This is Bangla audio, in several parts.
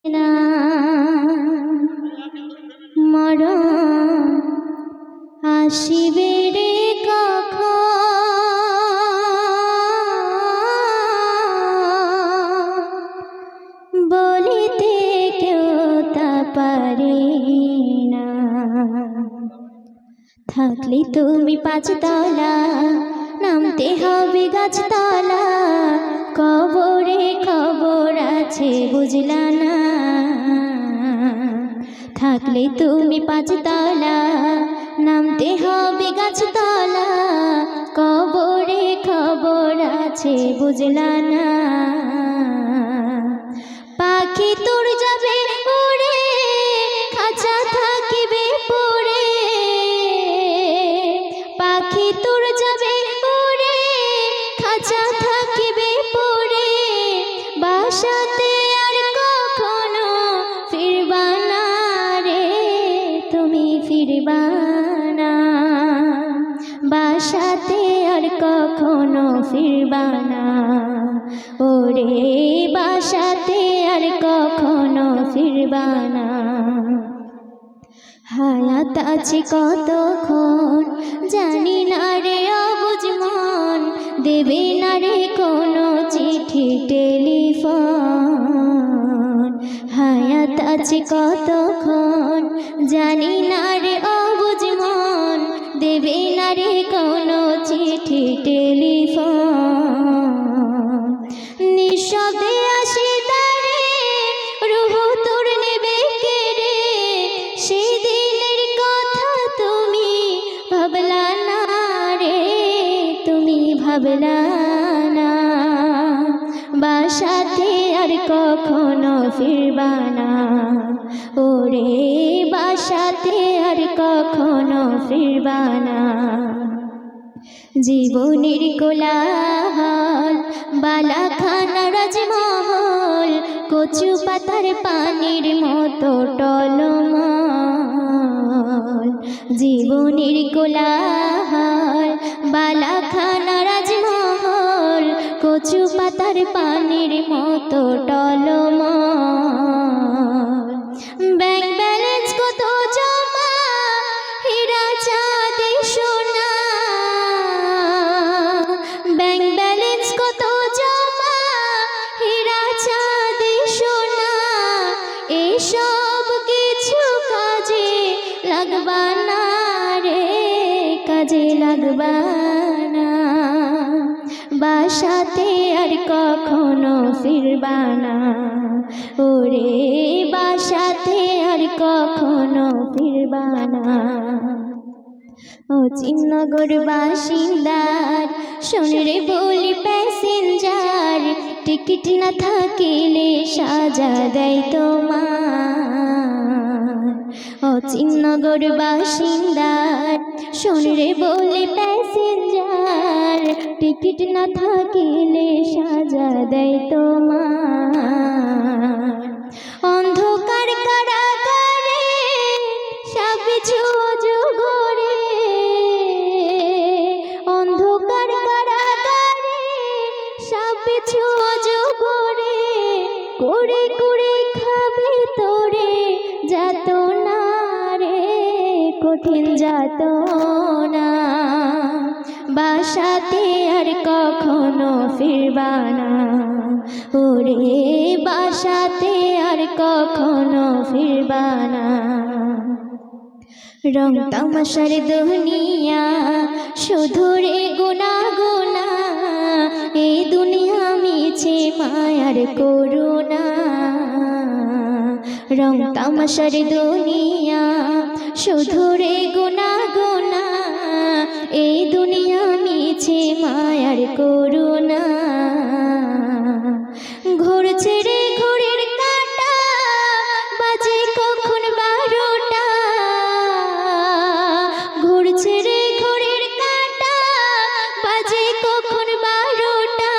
না মরণ আসিবে রে কখন বলিতে কেউ তা পারে না। থাকলে তুমি পাঁচতলা নামতে হবে গাছতলা, কবরে খবর আছে বুঝলা না। থাকলে তুমি পাঁচতলা নামতে হবে গাছতলা, কবরে খবর আছে বুঝলা না। পাখি তোর যাবে উড়ে খাঁচা থাকিবে পড়ে, পাখি তোর যাবে উড়ে খাঁচা থাকিবে পড়ে, বাসাতে আর কখনো ফিরবা না রে তুমি ফিরবা না, বাসাতে আর কখনো ফিরবা না ওরে বাসাতে আর কখনো ফিরবা না। হায়াত আছে কতক্ষণ জানি না রে অবুঝ মন, দেবে না রে কোনো চিঠি টেলিফোন। হায়াত আছে কতক্ষণ জানি না রে অবুঝ মন, দেবে না রে কোনো চিঠি টেলিফোন। নিঃশব্দে আসি তারে রুহ তোর নেবে কেড়ে, সেই দিনের কথা তুমি ভাবলা না রে তুমি ভাবলা না, বাসাতে আর কখনো ফিরবা না ওরে বাসাতে আর কখনো ফিরবা না। জীবনের কোলাহল বালাখানা রাজমহল, কচু পাতার পানির মতো টলমল। জীবনের কোলাহল বালাখানা রাজমহল, কচু পাতার পানির মতো টলমল। ব্যাংক ব্যালেন্স কত জমা হীরা চাঁদে সোনা, ব্যাংক ব্যালেন্স কত জমা হীরা চাঁদে সোনা, এসব কিছু কাজে লাগবা না রে কাজে লাগবা না, বাসাতে আর কখনো ফিরবা না ওরে বাসাতে আর কখনো ফিরবা না। ও চিন্নগর বাসিন্দার শোন রে বলি প্যাসেঞ্জার, টিকিট না থাকিলে সাজা দেয় তোমার। ও চিন্নগর বাসিন্দার শোন রে বলি প্যাসেঞ্জার, টিকিট না থাকিলে সাজা দেয় তোমার। অন্ধকার কারাগারে সবকিছু অজগরে, অন্ধকার কারাগারে সবকিছু অজগরে, করে করে খাবে তোরে যাত না রে কঠিন যাত না, বাসাতে আর কখনো ফিরবা না ওরে বাসাতে আর কখনো ফিরবা না। রং তামাশার দুনিয়া শুধু রে গুনা গুনা, এই দুনিয়া মিছে মায়ার করুণা। রং তামাশার দুনিয়া শুধু রে গুনা গুনা, এই দুনিয়া মিছে মায়ার করুণা। ঘুরছে রে ঘুরের কাঁটা বাজে কখন 12টা, ঘুরছে রে ঘুরের কাঁটা বাজে কখন 12টা,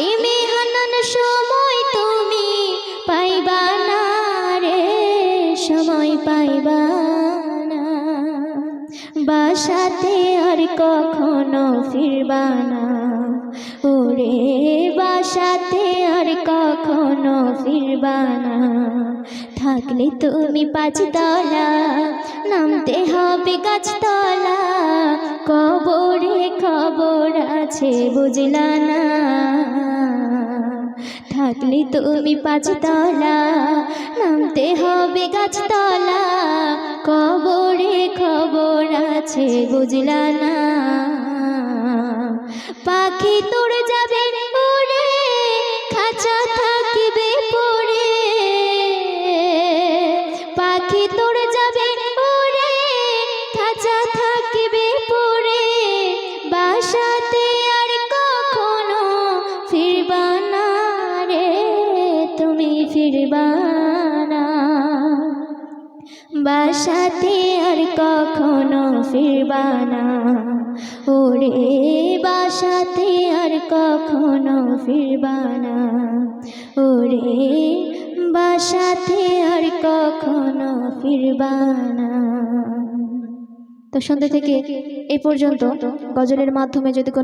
এই মেহানান সময় তুমি পাইবা না রে সময় পাইবা না, বাসাতে আর কখনো ফিরবা না ওরে বাসাতে আর কখনো ফিরবা না। থাকলে তুমি পাঁচতলা, নামতে হবে গাছতলা, কবরে খবর আছে বুঝলা না। থাকলে তুমি পাঁচতলা, নামতে হবে গাছতলা, কবরে খবর আছে বুঝলা না। পাখি তোর যাবে উড়ে, খাঁচা থাকিবে পড়ে, পাখি তোর যাবে উড়ে, খাঁচা থাকিবে পড়ে, বাসাতে আর কখনো ফিরবা না রে, তুমি ফিরবা না। বাসাতে আর কখনো ফিরবা না, ওরে বাসাতে আর কখনো ফিরবা না, ওরে বাসাতে আর কখনো ফিরবা না। তো সন্ধ্যা থেকে এই পর্যন্ত গজলের মাধ্যমে যদি